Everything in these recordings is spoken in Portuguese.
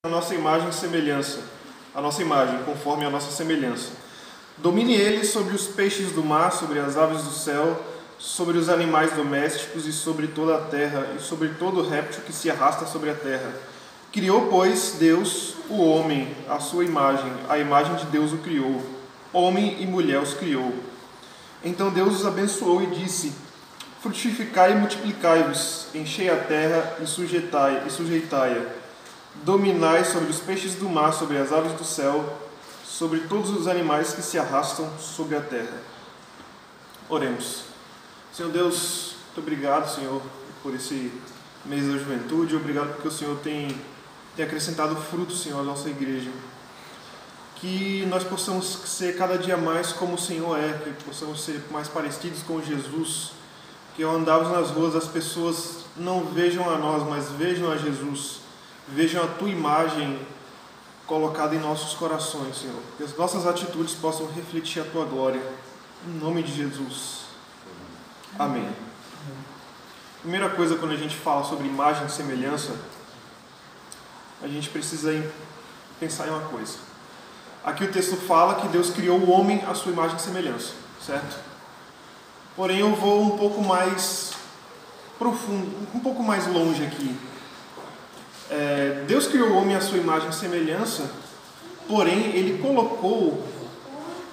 a nossa imagem e semelhança, a nossa imagem, conforme a nossa semelhança. Domine ele sobre os peixes do mar, sobre as aves do céu, sobre os animais domésticos e sobre toda a terra, e sobre todo réptil que se arrasta sobre a terra. Criou, pois, Deus o homem, à sua imagem, a imagem de Deus o criou. Homem e mulher os criou. Então Deus os abençoou e disse: frutificai e multiplicai-vos, enchei a terra e sujeitai-a. Dominai sobre os peixes do mar, sobre as aves do céu, sobre todos os animais que se arrastam sobre a terra. Oremos. Senhor Deus, muito obrigado, Senhor, por esse mês da juventude. Obrigado porque o Senhor tem acrescentado fruto, Senhor, à nossa igreja. Que nós possamos ser cada dia mais como o Senhor é, que possamos ser mais parecidos com Jesus, que ao andarmos nas ruas as pessoas não vejam a nós, mas vejam a Jesus, vejam a Tua imagem colocada em nossos corações, Senhor. Que as nossas atitudes possam refletir a Tua glória, em nome de Jesus. Amém. Primeira coisa, quando a gente fala sobre imagem e semelhança, a gente precisa pensar em uma coisa. Aqui o texto fala que Deus criou o homem à sua imagem e semelhança, certo? Porém, eu vou um pouco mais profundo, um pouco mais longe aqui. Deus criou o homem à sua imagem e semelhança, porém, Ele colocou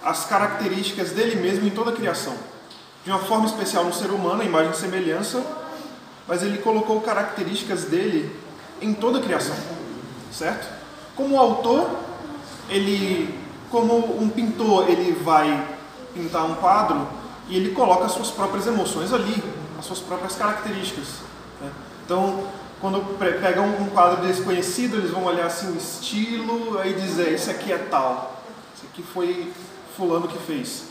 as características dele mesmo em toda a criação. De uma forma especial no ser humano, a imagem e semelhança, mas Ele colocou características dele em toda a criação, certo? Como autor, como um pintor, ele vai pintar um quadro e ele coloca as suas próprias emoções ali, as suas próprias características, né? Então, quando pegam um quadro desconhecido, eles vão olhar assim o estilo, aí dizer, esse aqui é tal, esse aqui foi fulano que fez.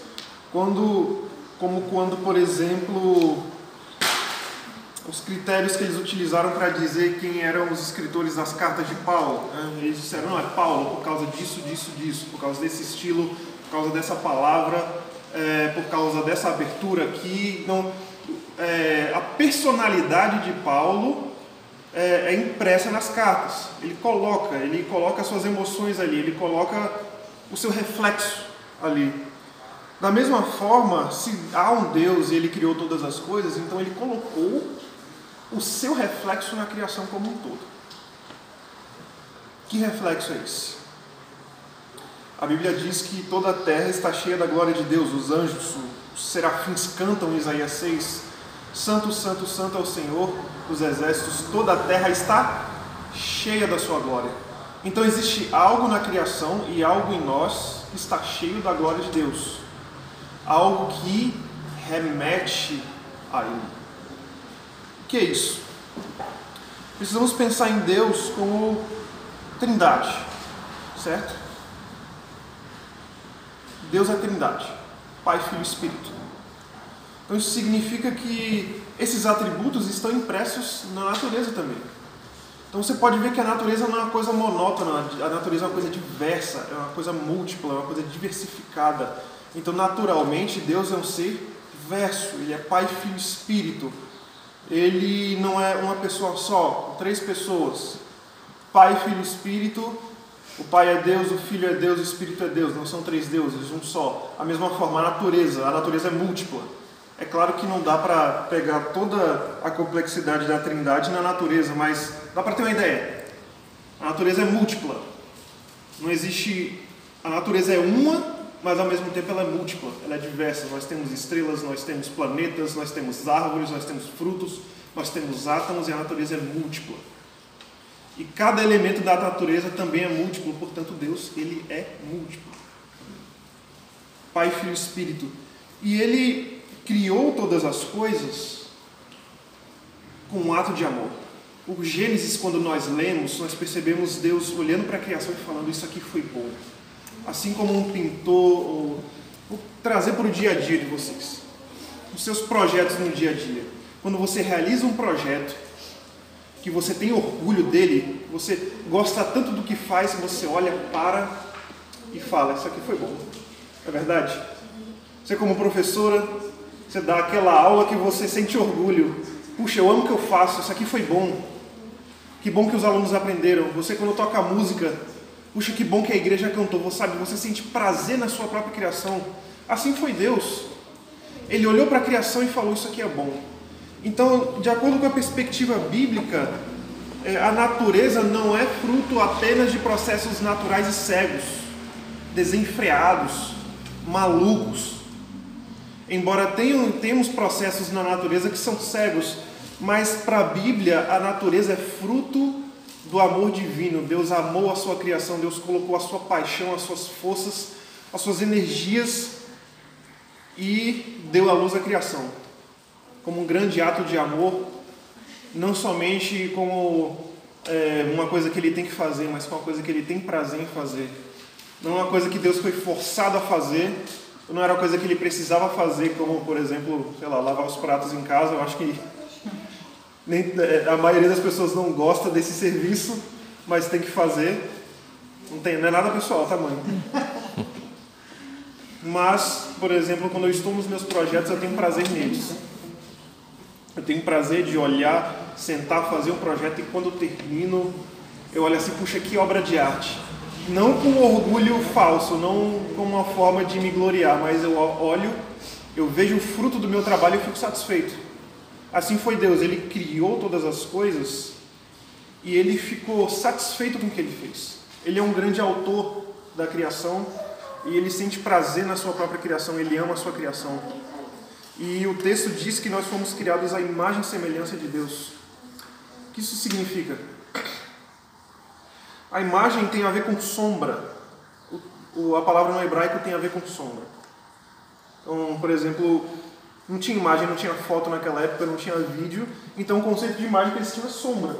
Como quando, por exemplo, os critérios que eles utilizaram para dizer quem eram os escritores das cartas de Paulo, né? Eles disseram, não, é Paulo por causa disso, por causa desse estilo, por causa dessa palavra, por causa dessa abertura aqui. Então, a personalidade de Paulo é impressa nas cartas. Ele coloca as suas emoções ali, ele coloca o seu reflexo ali. Da mesma forma, se há um Deus e Ele criou todas as coisas, então Ele colocou o seu reflexo na criação como um todo. Que reflexo é esse? A Bíblia diz que toda a terra está cheia da glória de Deus. Os anjos, os serafins cantam em Isaías 6: Santo, Santo, Santo é o Senhor dos exércitos, toda a terra está cheia da sua glória. Então existe algo na criação e algo em nós que está cheio da glória de Deus. Algo que remete a Ele. O que é isso? Precisamos pensar em Deus como Trindade, certo? Deus é Trindade, Pai, Filho e Espírito. Então isso significa que esses atributos estão impressos na natureza também. Então você pode ver que a natureza não é uma coisa monótona, a natureza é uma coisa diversa, é uma coisa múltipla, é uma coisa diversificada. Então, naturalmente, Deus é um ser diverso. Ele é Pai, Filho e Espírito. Ele não é uma pessoa só, 3 pessoas. Pai, Filho e Espírito. O Pai é Deus, o Filho é Deus, o Espírito é Deus. Não são 3 deuses, um só. Da mesma forma, a natureza é múltipla. É claro que não dá para pegar toda a complexidade da Trindade na natureza, mas dá para ter uma ideia. A natureza é múltipla. Não existe... A natureza é uma, mas ao mesmo tempo ela é múltipla, ela é diversa. Nós temos estrelas, nós temos planetas, nós temos árvores, nós temos frutos, nós temos átomos, e a natureza é múltipla. E cada elemento da natureza também é múltiplo, portanto Deus, Ele é múltiplo. Pai, Filho e Espírito. E Ele criou todas as coisas com um ato de amor. O Gênesis, quando nós lemos, nós percebemos Deus olhando para a criação e falando, isso aqui foi bom. Assim como um pintor, vou trazer para o dia a dia de vocês, os seus projetos no dia a dia. Quando você realiza um projeto, que você tem orgulho dele, você gosta tanto do que faz, você olha para e fala, isso aqui foi bom. É verdade? Você como professora, você dá aquela aula que você sente orgulho. Puxa, eu amo o que eu faço, isso aqui foi bom. Que bom que os alunos aprenderam. Você, quando toca música, puxa, que bom que a igreja cantou. Você sente prazer na sua própria criação. Assim foi Deus. Ele olhou para a criação e falou, isso aqui é bom. Então, de acordo com a perspectiva bíblica, a natureza não é fruto apenas de processos naturais e cegos, desenfreados, malucos. Embora tenhamos processos na natureza que são cegos, mas para a Bíblia a natureza é fruto do amor divino. Deus amou a sua criação, Deus colocou a sua paixão, as suas forças, as suas energias e deu à luz a criação. Como um grande ato de amor, não somente como uma coisa que ele tem que fazer, mas como uma coisa que ele tem prazer em fazer. Não é uma coisa que Deus foi forçado a fazer, não era uma coisa que ele precisava fazer, como, por exemplo, sei lá, lavar os pratos em casa. Eu acho que a maioria das pessoas não gosta desse serviço, mas tem que fazer. Não é nada pessoal, tá, mãe? Mas, por exemplo, quando eu estou nos meus projetos, eu tenho prazer neles. Eu tenho prazer de olhar, sentar, fazer um projeto, e quando eu termino, eu olho assim, puxa, que obra de arte. Não com orgulho falso, não como uma forma de me gloriar, mas eu olho, eu vejo o fruto do meu trabalho e eu fico satisfeito. Assim foi Deus, Ele criou todas as coisas e Ele ficou satisfeito com o que Ele fez. Ele é um grande autor da criação e Ele sente prazer na sua própria criação, Ele ama a sua criação. E o texto diz que nós fomos criados à imagem e semelhança de Deus. O que isso significa? A imagem tem a ver com sombra. A palavra no hebraico tem a ver com sombra. Então, por exemplo, não tinha imagem, não tinha foto naquela época, não tinha vídeo. Então o conceito de imagem que eles tinham é sombra.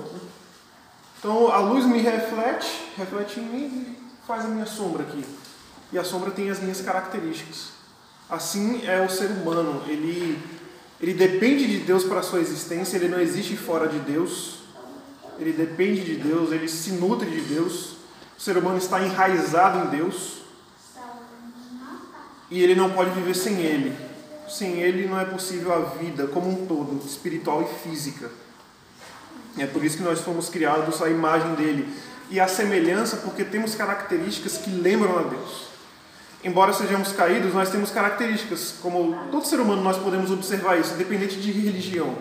Então a luz me reflete em mim e faz a minha sombra aqui. E a sombra tem as minhas características. Assim é o ser humano. Ele depende de Deus para a sua existência, ele não existe fora de Deus. Ele depende de Deus, ele se nutre de Deus. O ser humano está enraizado em Deus. E ele não pode viver sem Ele. Sem Ele não é possível a vida como um todo, espiritual e física. É por isso que nós fomos criados à imagem dEle. E à semelhança, porque temos características que lembram a Deus. Embora sejamos caídos, nós temos características. Como todo ser humano nós podemos observar isso, independente de religião.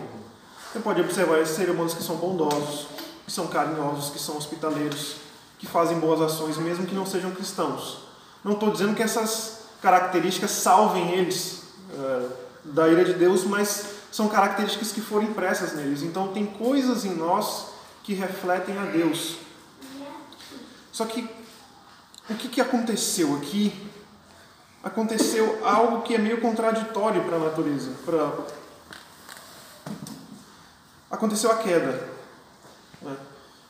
Você pode observar esses seres humanos que são bondosos, que são carinhosos, que são hospitaleiros, que fazem boas ações, mesmo que não sejam cristãos. Não estou dizendo que essas características salvem eles da ira de Deus, mas são características que foram impressas neles. Então tem coisas em nós que refletem a Deus. Só que o que aconteceu aqui? Aconteceu algo que é meio contraditório para a natureza. Aconteceu a queda.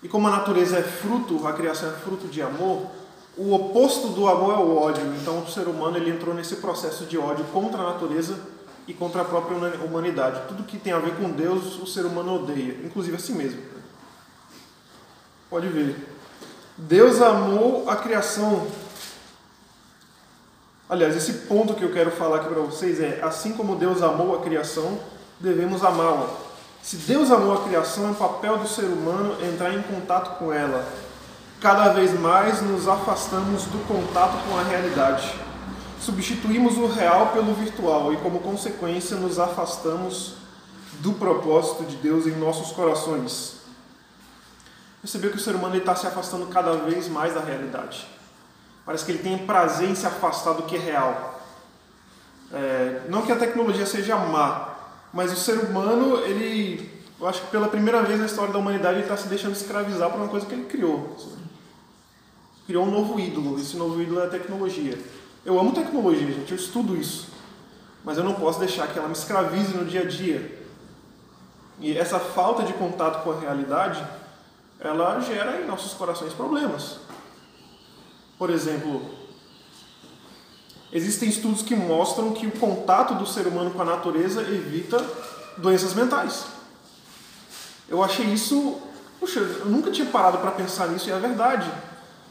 E como a natureza é fruto, a criação é fruto de amor, o oposto do amor é o ódio. Então o ser humano ele entrou nesse processo de ódio contra a natureza e contra a própria humanidade. Tudo que tem a ver com Deus, o ser humano odeia, inclusive a si mesmo. Pode ver. Deus amou a criação. Aliás, esse ponto que eu quero falar aqui para vocês é: assim como Deus amou a criação, devemos amá-la. Se Deus amou a criação, é o papel do ser humano entrar em contato com ela. Cada vez mais nos afastamos do contato com a realidade. Substituímos o real pelo virtual e, como consequência, nos afastamos do propósito de Deus em nossos corações. Percebeu que o ser humano está se afastando cada vez mais da realidade. Parece que ele tem prazer em se afastar do que é real. Não que a tecnologia seja má, mas o ser humano, eu acho que pela primeira vez na história da humanidade, ele está se deixando escravizar por uma coisa que ele criou. Criou um novo ídolo. Esse novo ídolo é a tecnologia. Eu amo tecnologia, gente, eu estudo isso. Mas eu não posso deixar que ela me escravize no dia a dia. E essa falta de contato com a realidade, ela gera em nossos corações problemas. Por exemplo, existem estudos que mostram que o contato do ser humano com a natureza evita doenças mentais. Eu achei isso... Puxa, eu nunca tinha parado para pensar nisso, e é verdade.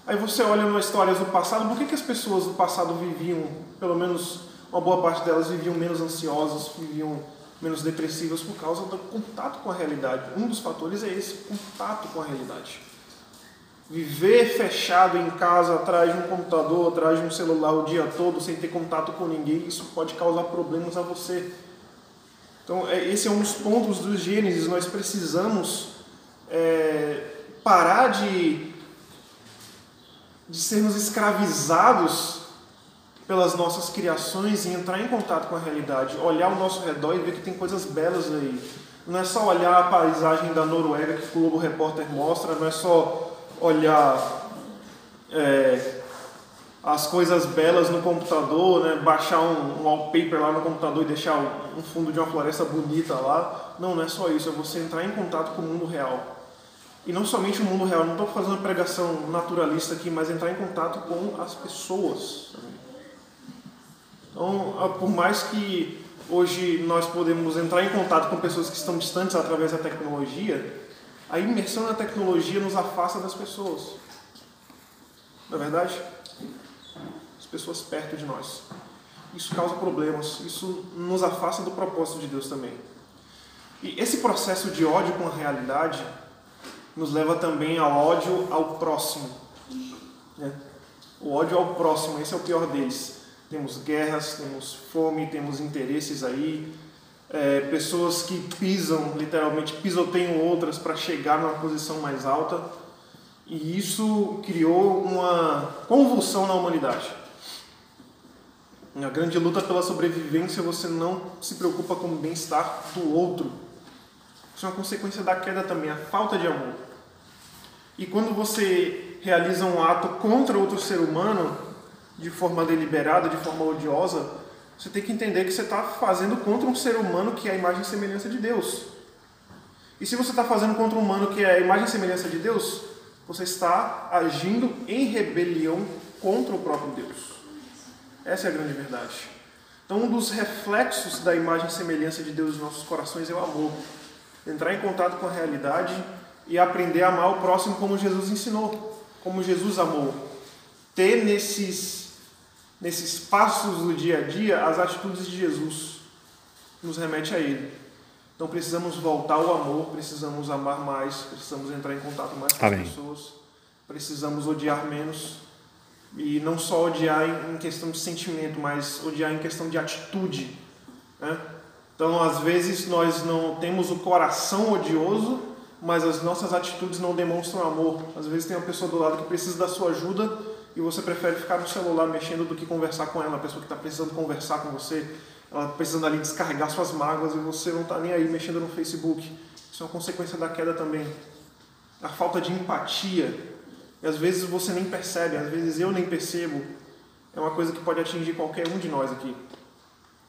Aí você olha nas histórias do passado, por que as pessoas do passado viviam, pelo menos uma boa parte delas viviam menos ansiosas, viviam menos depressivas por causa do contato com a realidade. Um dos fatores é esse, contato com a realidade. Viver fechado em casa, atrás de um computador, atrás de um celular o dia todo, sem ter contato com ninguém, isso pode causar problemas a você. Então, esse é um dos pontos do Gênesis. Nós precisamos parar de sermos escravizados pelas nossas criações e entrar em contato com a realidade, olhar ao nosso redor e ver que tem coisas belas aí. Não é só olhar a paisagem da Noruega que o Globo Repórter mostra, não é só olhar as coisas belas no computador, né? Baixar um wallpaper lá no computador e deixar um fundo de uma floresta bonita lá. Não é só isso, é você entrar em contato com o mundo real. E não somente o mundo real, não estou fazendo uma pregação naturalista aqui, mas entrar em contato com as pessoas. Então, por mais que hoje nós podemos entrar em contato com pessoas que estão distantes através da tecnologia, a imersão na tecnologia nos afasta das pessoas. Não é verdade? As pessoas perto de nós. Isso causa problemas, isso nos afasta do propósito de Deus também. E esse processo de ódio com a realidade nos leva também ao ódio ao próximo. Né? O ódio ao próximo, esse é o pior deles. Temos guerras, temos fome, temos interesses aí, pessoas que pisam, literalmente pisoteiam outras para chegar numa posição mais alta. E isso criou uma convulsão na humanidade. Na grande luta pela sobrevivência, você não se preocupa com o bem-estar do outro. Isso é uma consequência da queda também, a falta de amor. E quando você realiza um ato contra outro ser humano, de forma deliberada, de forma odiosa, você tem que entender que você está fazendo contra um ser humano que é a imagem e semelhança de Deus. E se você está fazendo contra um humano que é a imagem e semelhança de Deus, você está agindo em rebelião contra o próprio Deus. Essa é a grande verdade. Então, um dos reflexos da imagem e semelhança de Deus nos nossos corações é o amor. Entrar em contato com a realidade e aprender a amar o próximo como Jesus ensinou, como Jesus amou. Ter nesses passos do dia a dia as atitudes de Jesus nos remete a Ele. Então precisamos voltar ao amor, precisamos amar mais, precisamos entrar em contato mais com as pessoas, precisamos odiar menos. E não só odiar em questão de sentimento, mas odiar em questão de atitude. Né? Então, às vezes, nós não temos o coração odioso, mas as nossas atitudes não demonstram amor. Às vezes tem uma pessoa do lado que precisa da sua ajuda e você prefere ficar no celular mexendo do que conversar com ela. A pessoa que está precisando conversar com você, ela precisando ali descarregar suas mágoas e você não está nem aí mexendo no Facebook. Isso é uma consequência da queda também. A falta de empatia. E às vezes você nem percebe, às vezes eu nem percebo. É uma coisa que pode atingir qualquer um de nós aqui.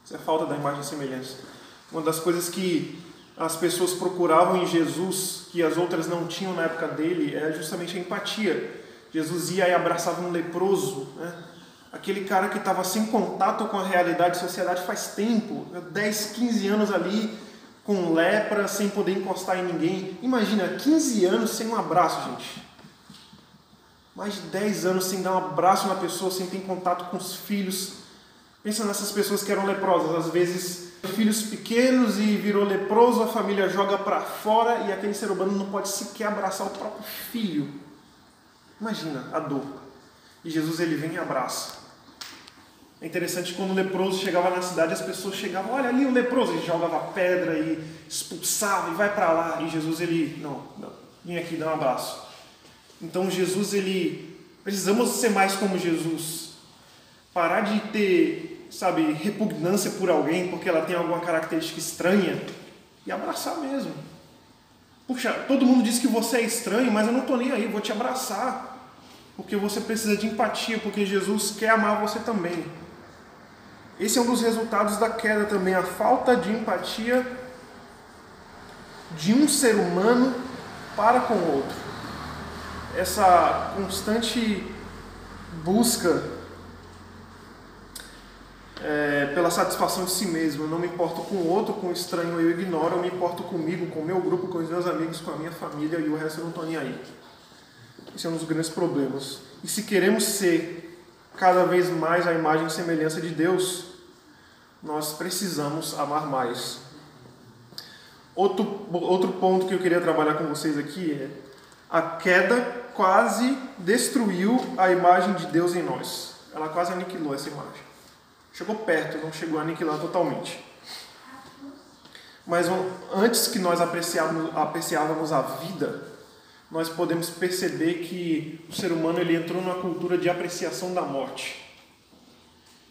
Isso é falta da imagem e semelhança. Uma das coisas que as pessoas procuravam em Jesus, que as outras não tinham na época dele, é justamente a empatia. Jesus ia e abraçava um leproso, né? Aquele cara que estava sem contato com a realidade da sociedade faz tempo, 10, 15 anos ali, com lepra, sem poder encostar em ninguém. Imagina, 15 anos sem um abraço, gente. Mais de 10 anos sem dar um abraço na pessoa, sem ter contato com os filhos. Pensa nessas pessoas que eram leprosas. Às vezes, filhos pequenos e virou leproso, a família joga para fora e aquele ser humano não pode sequer abraçar o próprio filho. Imagina a dor. E Jesus, ele vem e abraça. É interessante que quando o leproso chegava na cidade, as pessoas chegavam, olha ali o leproso, ele jogava pedra e expulsava e vai para lá. E Jesus, ele, não, vem aqui, dá um abraço. Então Jesus, precisamos ser mais como Jesus. Parar de ter, repugnância por alguém porque ela tem alguma característica estranha e abraçar mesmo. Puxa, todo mundo diz que você é estranho, mas eu não estou nem aí, vou te abraçar. Porque você precisa de empatia, porque Jesus quer amar você também. Esse é um dos resultados da queda também, a falta de empatia de um ser humano para com o outro. Essa constante busca pela satisfação de si mesmo. Eu não me importo com o outro, com o estranho eu ignoro, eu me importo comigo, com o meu grupo, com os meus amigos, com a minha família e o resto eu não estou nem aí. Esse é um dos grandes problemas. E se queremos ser cada vez mais a imagem e semelhança de Deus, nós precisamos amar mais. Outro ponto que eu queria trabalhar com vocês aqui é a queda quase destruiu a imagem de Deus em nós. Ela quase aniquilou essa imagem. Chegou perto, não chegou a aniquilar totalmente. Mas antes que nós apreciávamos a vida, nós podemos perceber que o ser humano ele entrou numa cultura de apreciação da morte.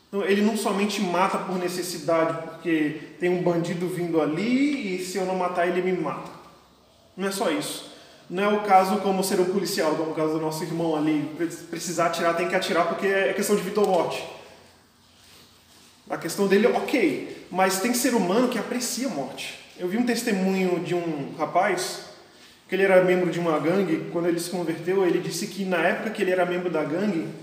Então, ele não somente mata por necessidade, porque tem um bandido vindo ali e se eu não matar ele me mata. Não é só isso. Não é o caso como ser um policial, como o caso do nosso irmão ali. Precisar atirar, tem que atirar porque é questão de vida ou morte. A questão dele, ok. Mas tem ser humano que aprecia a morte. Eu vi um testemunho de um rapaz, que ele era membro de uma gangue. Quando ele se converteu, ele disse que na época que ele era membro da gangue,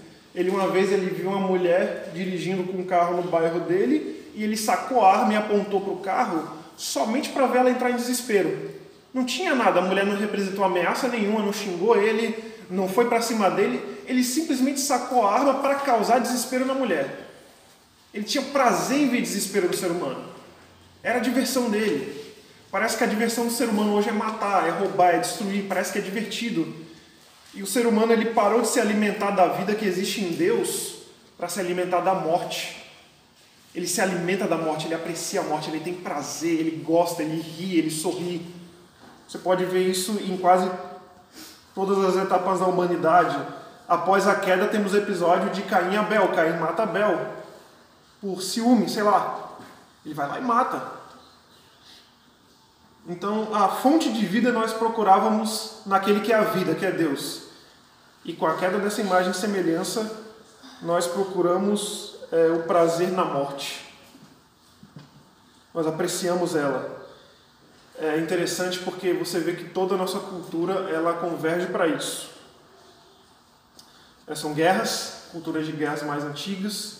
uma vez ele viu uma mulher dirigindo com um carro no bairro dele e ele sacou a arma e apontou para o carro somente para ver ela entrar em desespero. Não tinha nada, a mulher não representou ameaça nenhuma, não xingou ele, não foi para cima dele, ele simplesmente sacou a arma para causar desespero na mulher. Ele tinha prazer em ver desespero do ser humano. Era a diversão dele. Parece que a diversão do ser humano hoje é matar, é roubar, é destruir, parece que é divertido. E o ser humano ele parou de se alimentar da vida que existe em Deus para se alimentar da morte. Ele se alimenta da morte, ele aprecia a morte, ele tem prazer, ele gosta, ele ri, ele sorri. Você pode ver isso em quase todas as etapas da humanidade. Após a queda temos o episódio de Caim e Abel. Caim mata Abel por ciúme, sei lá. Ele vai lá e mata. Então, a fonte de vida nós procurávamos naquele que é a vida, que é Deus. E com a queda dessa imagem e semelhança, nós procuramos o prazer na morte. Nós apreciamos ela. É interessante porque você vê que toda a nossa cultura ela converge para isso. São guerras, culturas de guerras mais antigas.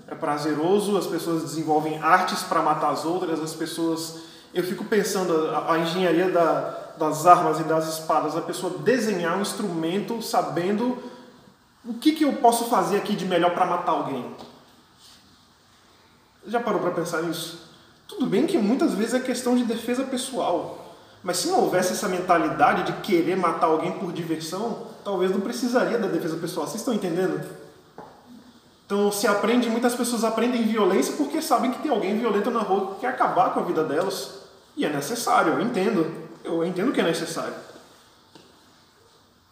É prazeroso, as pessoas desenvolvem artes para matar as outras, as pessoas... Eu fico pensando, a engenharia das armas e das espadas, a pessoa desenhar um instrumento sabendo o que eu posso fazer aqui de melhor para matar alguém. Já parou para pensar nisso? Tudo bem que muitas vezes é questão de defesa pessoal, mas se não houvesse essa mentalidade de querer matar alguém por diversão, talvez não precisaria da defesa pessoal. Vocês estão entendendo? Então muitas pessoas aprendem violência porque sabem que tem alguém violento na rua que quer acabar com a vida delas. E é necessário, eu entendo que é necessário.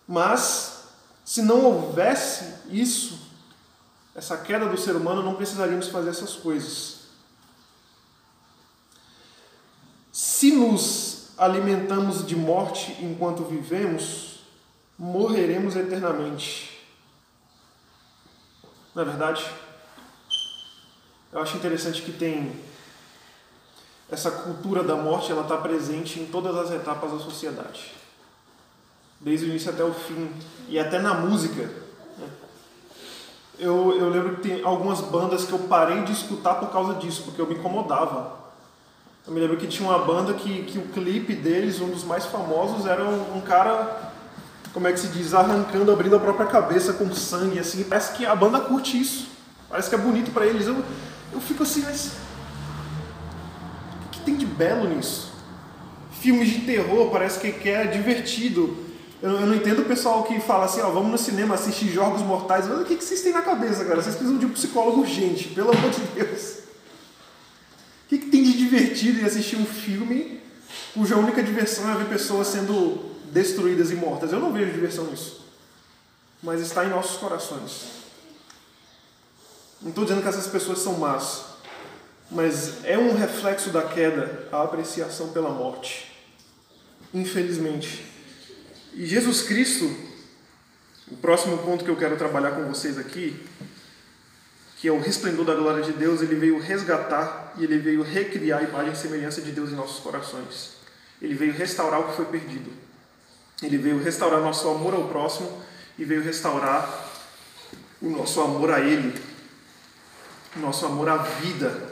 Mas, se não houvesse isso, essa queda do ser humano, não precisaríamos fazer essas coisas. Se nos alimentamos de morte enquanto vivemos, morreremos eternamente. Não é verdade? Eu acho interessante que tem essa cultura da morte, ela está presente em todas as etapas da sociedade. Desde o início até o fim. E até na música. Eu lembro que tem algumas bandas que eu parei de escutar por causa disso, porque eu me incomodava. Eu me lembro que tinha uma banda que o clipe deles, um dos mais famosos, era um cara, como é que se diz, arrancando, abrindo a própria cabeça com sangue, assim. Parece que a banda curte isso. Parece que é bonito para eles. Eu fico assim, mas... o que tem de belo nisso? Filmes de terror, parece que é divertido. Eu não entendo o pessoal que fala assim, vamos no cinema assistir Jogos Mortais. Mas o que vocês têm na cabeça, cara? Vocês precisam de um psicólogo urgente, pelo amor de Deus. O que tem de divertido em assistir um filme cuja única diversão é ver pessoas sendo destruídas e mortas? Eu não vejo diversão nisso. Mas está em nossos corações. Não estou dizendo que essas pessoas são más. Mas é um reflexo da queda a apreciação pela morte. Infelizmente. E Jesus Cristo, o próximo ponto que eu quero trabalhar com vocês aqui, que é o resplendor da glória de Deus, ele veio resgatar e ele veio recriar a imagem e semelhança de Deus em nossos corações. Ele veio restaurar o que foi perdido. Ele veio restaurar nosso amor ao próximo e veio restaurar o nosso amor a Ele, o nosso amor à vida.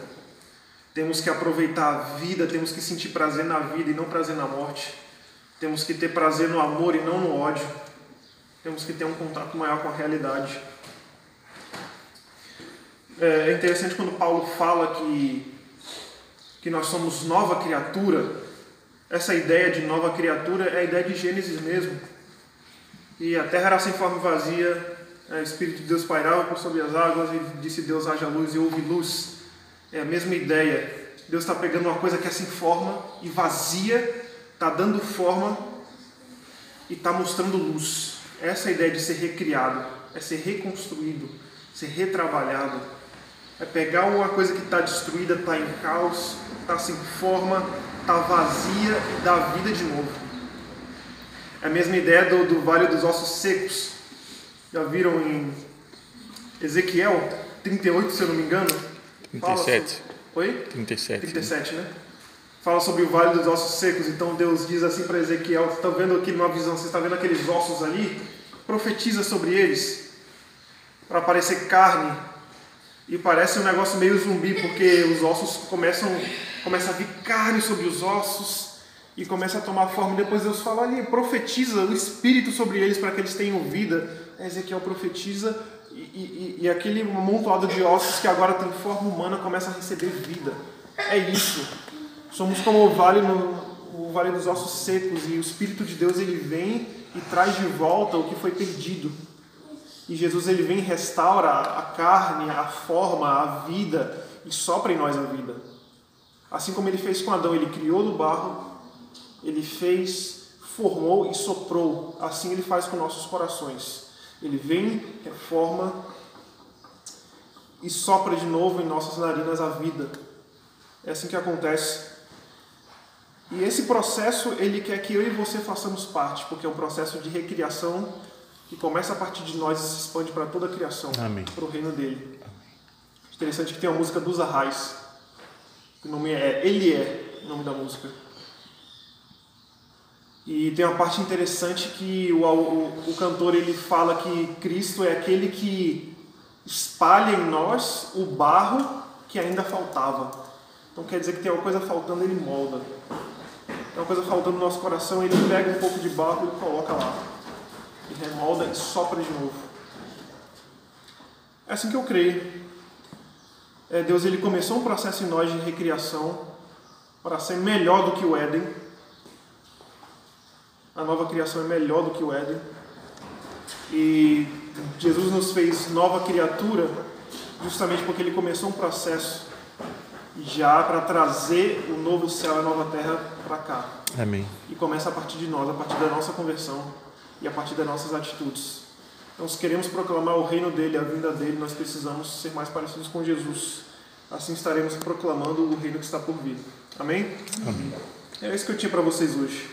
Temos que aproveitar a vida, temos que sentir prazer na vida e não prazer na morte. Temos que ter prazer no amor e não no ódio. Temos que ter um contato maior com a realidade. É interessante quando Paulo fala que nós somos nova criatura. essa ideia de nova criatura é a ideia de Gênesis mesmo. E a terra era sem forma e vazia, o Espírito de Deus pairava por sobre as águas e disse Deus haja luz e houve luz. É a mesma ideia. Deus está pegando uma coisa que é sem forma e vazia, está dando forma e está mostrando luz. Essa é a ideia de ser recriado, é ser reconstruído, ser retrabalhado. É pegar uma coisa que está destruída, está em caos, está sem forma, está vazia e dar vida de novo. É a mesma ideia do Vale dos Ossos Secos. Já viram em Ezequiel 38, se eu não me engano? 37. Oi? 37, né? Fala sobre o Vale dos Ossos Secos. Então Deus diz assim para Ezequiel: você está vendo aqui numa visão, você está vendo aqueles ossos ali? Profetiza sobre eles para parecer carne. E parece um negócio meio zumbi, porque os ossos começa a vir carne sobre os ossos e começa a tomar forma. E depois Deus fala ali, profetiza o Espírito sobre eles para que eles tenham vida. Ezequiel profetiza e aquele amontoado de ossos que agora tem forma humana começa a receber vida. É isso. Somos como o vale dos ossos secos, e o Espírito de Deus ele vem e traz de volta o que foi perdido. E Jesus ele vem e restaura a carne, a forma, a vida e sopra em nós a vida. Assim como ele fez com Adão, ele criou do barro, ele fez, formou e soprou. Assim ele faz com nossos corações. Ele vem, reforma e sopra de novo em nossas narinas a vida. É assim que acontece. E esse processo, ele quer que eu e você façamos parte, porque é um processo de recriação que começa a partir de nós e se expande para toda a criação, para o reino dele. Interessante que tem a música dos Arrais. O nome é Ele é, o nome da música. E tem uma parte interessante que o cantor ele fala que Cristo é aquele que espalha em nós o barro que ainda faltava. Então quer dizer que tem uma coisa faltando, ele molda. Tem uma coisa faltando no nosso coração, ele pega um pouco de barro e coloca lá. E remolda e sopra de novo. É assim que eu creio. Deus ele começou um processo em nós de recriação para ser melhor do que o Éden. A nova criação é melhor do que o Éden. E Jesus nos fez nova criatura justamente porque ele começou um processo já para trazer o novo céu e a nova terra para cá. Amém. E começa a partir de nós, a partir da nossa conversão e a partir das nossas atitudes. Então, se queremos proclamar o reino dele, a vinda dele, nós precisamos ser mais parecidos com Jesus. Assim estaremos proclamando o reino que está por vir. Amém? Amém. É isso que eu tinha para vocês hoje.